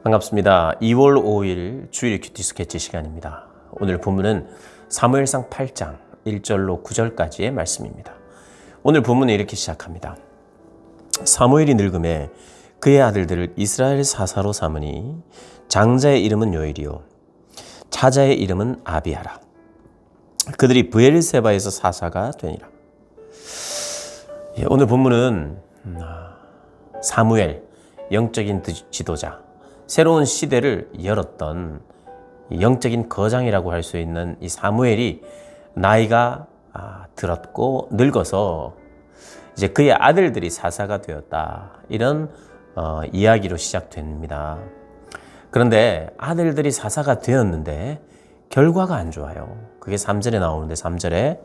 반갑습니다. 2월 5일 주일 큐티 스케치 시간입니다. 오늘 본문은 사무엘상 8장 1절로 9절까지의 말씀입니다. 오늘 본문은 이렇게 시작합니다. 사무엘이 늙음에 그의 아들들을 이스라엘 사사로 삼으니 장자의 이름은 요엘이요 차자의 이름은 아비아라. 그들이 브엘세바에서 사사가 되니라. 오늘 본문은 사무엘, 영적인 지도자, 새로운 시대를 열었던 영적인 거장이라고 할 수 있는 이 사무엘이 나이가 들었고 늙어서 이제 그의 아들들이 사사가 되었다. 이런 이야기로 시작됩니다. 그런데 아들들이 사사가 되었는데 결과가 안 좋아요. 그게 3절에 나오는데 3절에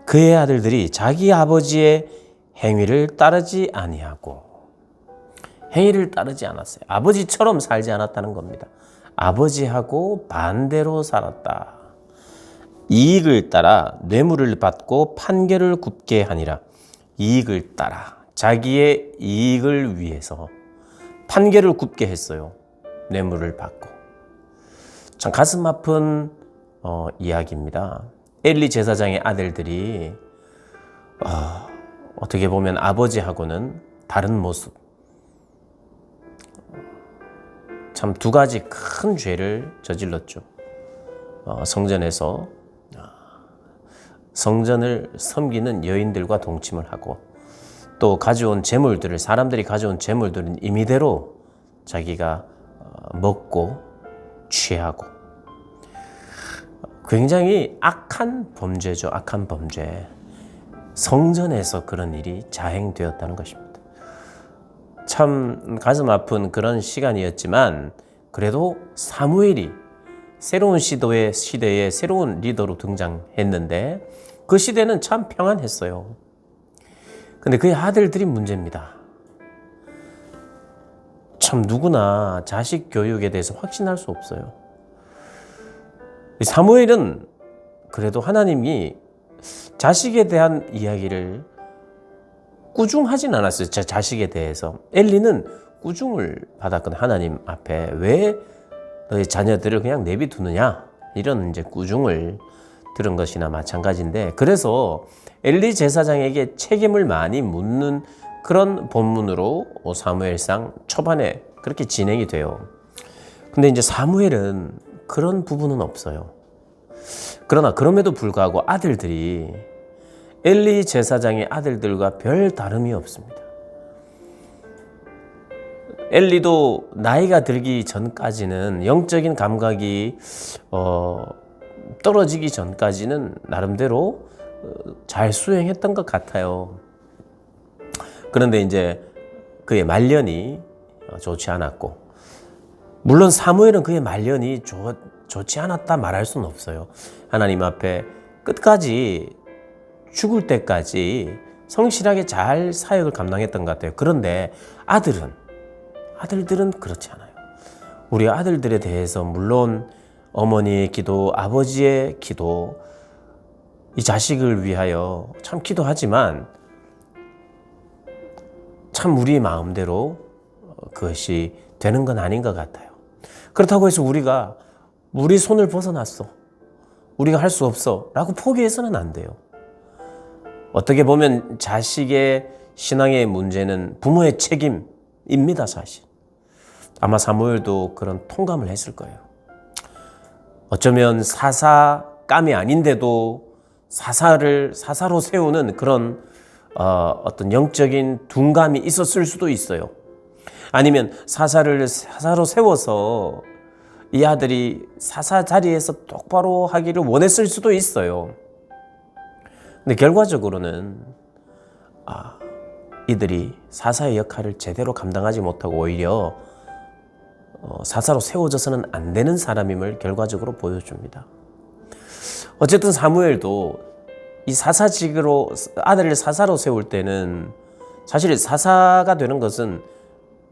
그의 아들들이 자기 아버지의 행위를 따르지 아니하고 행위를 따르지 않았어요. 아버지처럼 살지 않았다는 겁니다. 아버지하고 반대로 살았다. 이익을 따라 뇌물을 받고 판결을 굽게 하니라. 이익을 따라 자기의 이익을 위해서 판결을 굽게 했어요. 뇌물을 받고. 참 가슴 아픈 이야기입니다. 엘리 제사장의 아들들이 어떻게 보면 아버지하고는 다른 모습, 참 두 가지 큰 죄를 저질렀죠. 성전에서 성전을 섬기는 여인들과 동침을 하고 또 가져온 재물들을 사람들이 가져온 재물들은 임의대로 자기가 먹고 취하고 굉장히 악한 범죄죠. 악한 범죄. 성전에서 그런 일이 자행되었다는 것입니다. 참 가슴 아픈 그런 시간이었지만 그래도 사무엘이 새로운 시대에 새로운 리더로 등장했는데 그 시대는 참 평안했어요. 근데 그의 아들들이 문제입니다. 참 누구나 자식 교육에 대해서 확신할 수 없어요. 사무엘은 그래도 하나님이 자식에 대한 이야기를 꾸중하진 않았어요. 제 자식에 대해서. 엘리는 꾸중을 받았거든. 하나님 앞에 왜 너의 자녀들을 그냥 내비두느냐 이런 이제 꾸중을 들은 것이나 마찬가지인데 그래서 엘리 제사장에게 책임을 많이 묻는 그런 본문으로 사무엘상 초반에 그렇게 진행이 돼요. 근데 이제 사무엘은 그런 부분은 없어요. 그러나 그럼에도 불구하고 아들들이 엘리 제사장의 아들들과 별 다름이 없습니다. 엘리도 나이가 들기 전까지는 영적인 감각이 떨어지기 전까지는 나름대로 잘 수행했던 것 같아요. 그런데 이제 그의 말년이 좋지 않았고 물론 사무엘은 그의 말년이 좋지 않았다 말할 수는 없어요. 하나님 앞에 끝까지 죽을 때까지 성실하게 잘 사역을 감당했던 것 같아요. 그런데 아들들은 그렇지 않아요. 우리 아들들에 대해서 물론 어머니의 기도, 아버지의 기도, 이 자식을 위하여 참 기도하지만 참 우리 마음대로 그것이 되는 건 아닌 것 같아요. 그렇다고 해서 우리가 우리 손을 벗어났어. 우리가 할 수 없어. 라고 포기해서는 안 돼요. 어떻게 보면 자식의 신앙의 문제는 부모의 책임입니다, 사실. 아마 사무엘도 그런 통감을 했을 거예요. 어쩌면 사사감이 아닌데도 사사로 세우는 그런 어떤 영적인 둔감이 있었을 수도 있어요. 아니면 사사로 세워서 이 아들이 사사 자리에서 똑바로 하기를 원했을 수도 있어요. 근데 결과적으로는 이들이 사사의 역할을 제대로 감당하지 못하고 오히려 사사로 세워져서는 안 되는 사람임을 결과적으로 보여줍니다. 어쨌든 사무엘도 이 사사직으로 아들을 사사로 세울 때는 사실 사사가 되는 것은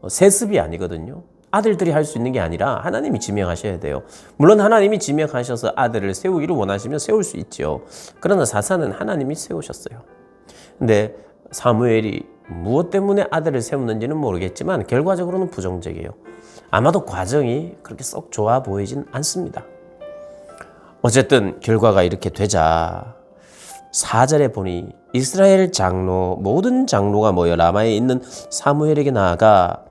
세습이 아니거든요. 아들들이 할 수 있는 게 아니라 하나님이 지명하셔야 돼요. 물론 하나님이 지명하셔서 아들을 세우기를 원하시면 세울 수 있죠. 그러나 사사는 하나님이 세우셨어요. 근데 사무엘이 무엇 때문에 아들을 세웠는지는 모르겠지만 결과적으로는 부정적이에요. 아마도 과정이 그렇게 썩 좋아 보이진 않습니다. 어쨌든 결과가 이렇게 되자 4절에 보니 이스라엘 장로 모든 장로가 모여 라마에 있는 사무엘에게 나아가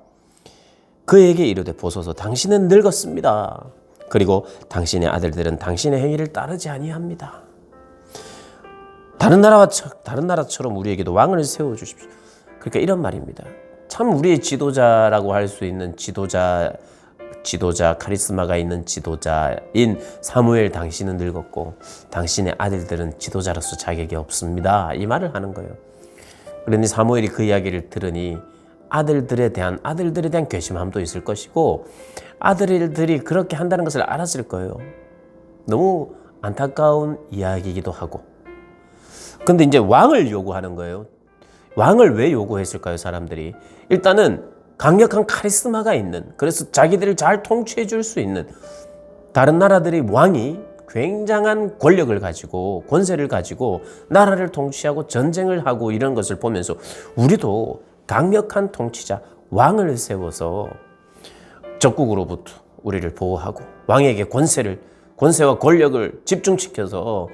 그에게 이르되 보소서 당신은 늙었습니다. 그리고 당신의 아들들은 당신의 행위를 따르지 아니합니다. 다른 나라처럼 우리에게도 왕을 세워 주십시오. 그러니까 이런 말입니다. 참 우리의 지도자라고 할 수 있는 지도자 카리스마가 있는 지도자인 사무엘 당신은 늙었고 당신의 아들들은 지도자로서 자격이 없습니다. 이 말을 하는 거예요. 그러니 사무엘이 그 이야기를 들으니 아들들에 대한 괘씸함도 있을 것이고 아들들이 그렇게 한다는 것을 알았을 거예요. 너무 안타까운 이야기이기도 하고. 근데 이제 왕을 요구하는 거예요. 왕을 왜 요구했을까요, 사람들이? 일단은 강력한 카리스마가 있는, 그래서 자기들을 잘 통치해 줄 수 있는 다른 나라들의 왕이 굉장한 권력을 가지고 권세를 가지고 나라를 통치하고 전쟁을 하고 이런 것을 보면서 우리도 강력한 통치자 왕을 세워서 적국으로부터 우리를 보호하고 왕에게 권세와 권력을 집중시켜서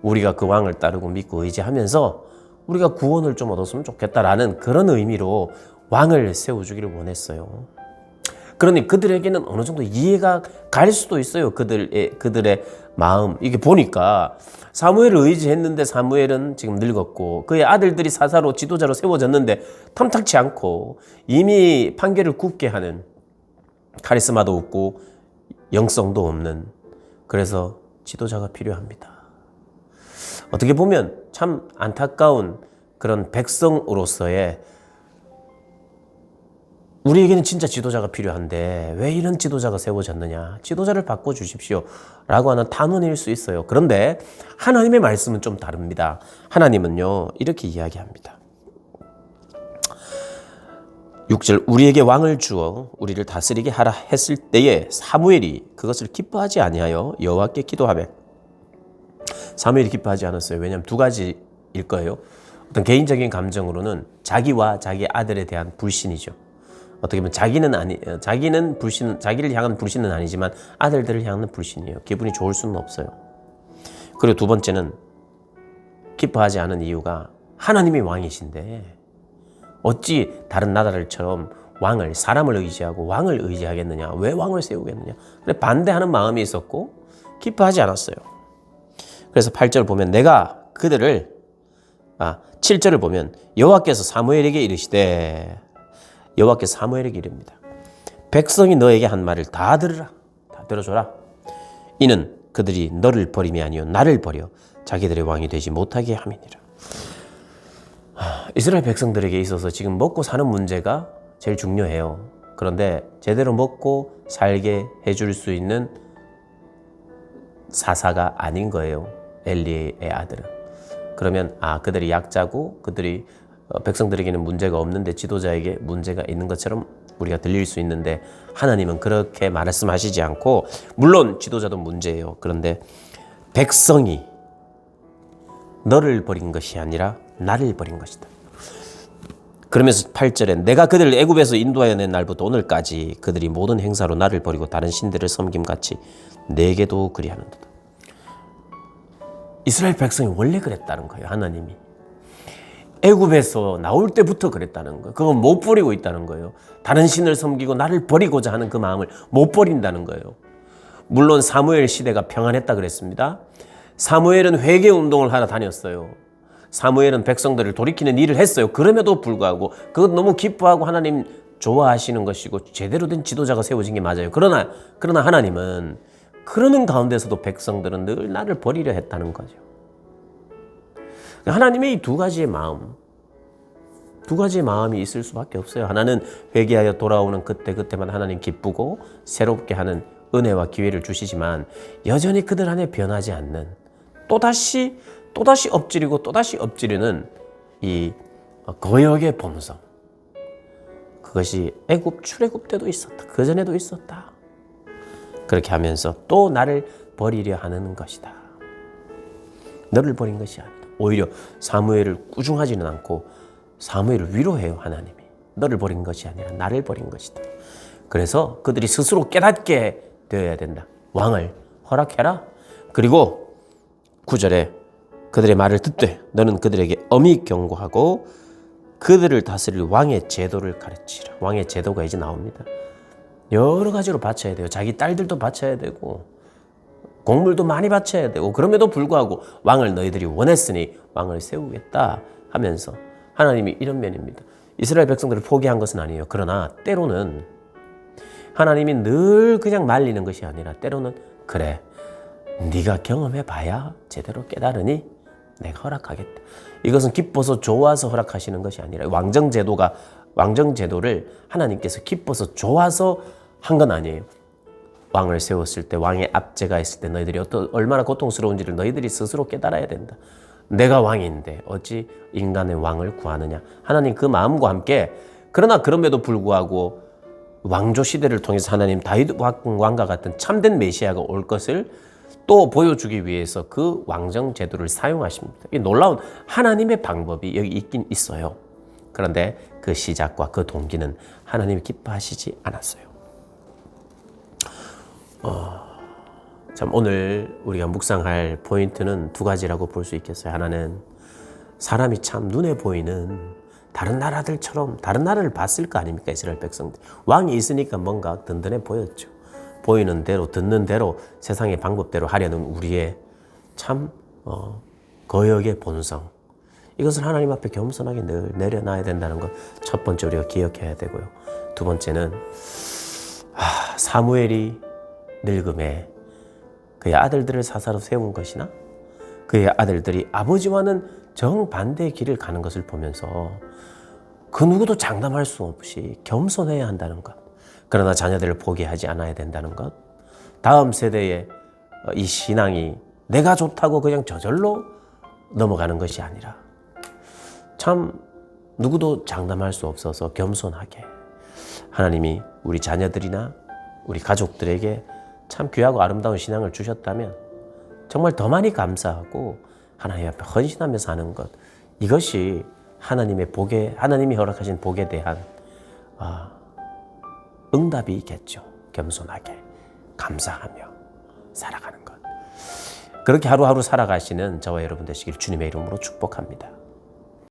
우리가 그 왕을 따르고 믿고 의지하면서 우리가 구원을 좀 얻었으면 좋겠다라는 그런 의미로 왕을 세워주기를 원했어요. 그러니 그들에게는 어느 정도 이해가 갈 수도 있어요. 그들의 마음. 이게 보니까 사무엘을 의지했는데 사무엘은 지금 늙었고 그의 아들들이 사사로 지도자로 세워졌는데 탐탁치 않고 이미 판결을 굽게 하는 카리스마도 없고 영성도 없는, 그래서 지도자가 필요합니다. 어떻게 보면 참 안타까운 그런 백성으로서의 우리에게는 진짜 지도자가 필요한데 왜 이런 지도자가 세워졌느냐, 지도자를 바꿔주십시오 라고 하는 탄원일 수 있어요. 그런데 하나님의 말씀은 좀 다릅니다. 하나님은요 이렇게 이야기합니다. 6절 우리에게 왕을 주어 우리를 다스리게 하라 했을 때에 사무엘이 그것을 기뻐하지 아니하여 여호와께 기도하며, 사무엘이 기뻐하지 않았어요. 왜냐하면 두 가지일 거예요. 어떤 개인적인 감정으로는 자기와 자기 아들에 대한 불신이죠. 어떻게 보면 자기를 향한 불신은 아니지만 아들들을 향한 불신이에요. 기분이 좋을 수는 없어요. 그리고 두 번째는 기뻐하지 않은 이유가 하나님이 왕이신데 어찌 다른 나라들처럼 사람을 의지하고 왕을 의지하겠느냐, 왜 왕을 세우겠느냐, 그래 반대하는 마음이 있었고 기뻐하지 않았어요. 그래서 8절 보면 내가 그들을 7절을 보면 여호와께서 사무엘에게 이르시되, 여호와께서 사무엘에게 이릅니다. 백성이 너에게 한 말을 다 들으라, 다 들어줘라. 이는 그들이 너를 버림이 아니요 나를 버려 자기들의 왕이 되지 못하게 함이니라. 이스라엘 백성들에게 있어서 지금 먹고 사는 문제가 제일 중요해요. 그런데 제대로 먹고 살게 해줄 수 있는 사사가 아닌 거예요, 엘리의 아들은. 그러면 그들이 약자고 그들이 백성들에게는 문제가 없는데 지도자에게 문제가 있는 것처럼 우리가 들릴 수 있는데 하나님은 그렇게 말씀하시지 않고, 물론 지도자도 문제예요. 그런데 백성이 너를 버린 것이 아니라 나를 버린 것이다. 그러면서 8절에 내가 그들을 애굽에서 인도하여 낸 날부터 오늘까지 그들이 모든 행사로 나를 버리고 다른 신들을 섬김같이 내게도 그리하는도다. 이스라엘 백성이 원래 그랬다는 거예요. 하나님이 애굽에서 나올 때부터 그랬다는 거예요. 그건 못 버리고 있다는 거예요. 다른 신을 섬기고 나를 버리고자 하는 그 마음을 못 버린다는 거예요. 물론 사무엘 시대가 평안했다 그랬습니다. 사무엘은 회개 운동을 하러 다녔어요. 사무엘은 백성들을 돌이키는 일을 했어요. 그럼에도 불구하고 그것 너무 기뻐하고 하나님 좋아하시는 것이고 제대로 된 지도자가 세워진 게 맞아요. 그러나 하나님은 그러는 가운데서도 백성들은 늘 나를 버리려 했다는 거죠. 하나님의 이 두 가지의 마음이 있을 수밖에 없어요. 하나는 회개하여 돌아오는 그때그때만 하나님 기쁘고 새롭게 하는 은혜와 기회를 주시지만 여전히 그들 안에 변하지 않는, 또다시 엎드리고 또다시 엎드리는 이 거역의 본성, 그것이 애굽 출애굽 때도 있었다. 그 전에도 있었다. 그렇게 하면서 또 나를 버리려 하는 것이다. 너를 버린 것이 아니다. 오히려 사무엘을 꾸중하지는 않고 사무엘을 위로해요. 하나님이 너를 버린 것이 아니라 나를 버린 것이다. 그래서 그들이 스스로 깨닫게 되어야 된다. 왕을 허락해라. 그리고 9절에 그들의 말을 듣되 너는 그들에게 엄히 경고하고 그들을 다스릴 왕의 제도를 가르치라. 왕의 제도가 이제 나옵니다. 여러 가지로 바쳐야 돼요. 자기 딸들도 바쳐야 되고 곡물도 많이 바쳐야 되고 그럼에도 불구하고 왕을 너희들이 원했으니 왕을 세우겠다 하면서 하나님이 이런 면입니다. 이스라엘 백성들을 포기한 것은 아니에요. 그러나 때로는 하나님이 늘 그냥 말리는 것이 아니라 때로는 그래 네가 경험해봐야 제대로 깨달으니 내가 허락하겠다. 이것은 기뻐서 좋아서 허락하시는 것이 아니라 왕정제도를 하나님께서 기뻐서 좋아서 한 건 아니에요. 왕을 세웠을 때 왕의 압제가 있을 때 너희들이 얼마나 고통스러운지를 너희들이 스스로 깨달아야 된다. 내가 왕인데 어찌 인간의 왕을 구하느냐. 하나님 그 마음과 함께 그러나 그럼에도 불구하고 왕조 시대를 통해서 하나님 다윗 왕과 같은 참된 메시아가 올 것을 또 보여주기 위해서 그 왕정 제도를 사용하십니다. 이 놀라운 하나님의 방법이 여기 있긴 있어요. 그런데 그 시작과 그 동기는 하나님이 기뻐하시지 않았어요. 참 오늘 우리가 묵상할 포인트는 두 가지라고 볼 수 있겠어요. 하나는 사람이 참 눈에 보이는 다른 나라들처럼 다른 나라를 봤을 거 아닙니까? 이스라엘 백성들. 왕이 있으니까 뭔가 든든해 보였죠. 보이는 대로 듣는 대로 세상의 방법대로 하려는 우리의 참 거역의 본성. 이것을 하나님 앞에 겸손하게 늘 내려놔야 된다는 것 첫 번째 우리가 기억해야 되고요. 두 번째는 사무엘이 늙음에 그의 아들들을 사사로 세운 것이나 그의 아들들이 아버지와는 정반대의 길을 가는 것을 보면서 그 누구도 장담할 수 없이 겸손해야 한다는 것. 그러나 자녀들을 포기하지 않아야 된다는 것. 다음 세대의 이 신앙이 내가 좋다고 그냥 저절로 넘어가는 것이 아니라 참 누구도 장담할 수 없어서 겸손하게 하나님이 우리 자녀들이나 우리 가족들에게 참 귀하고 아름다운 신앙을 주셨다면 정말 더 많이 감사하고 하나님 앞에 헌신하며 사는 것. 이것이 하나님이 허락하신 복에 대한 응답이겠죠. 겸손하게 감사하며 살아가는 것. 그렇게 하루하루 살아가시는 저와 여러분 되시길 주님의 이름으로 축복합니다.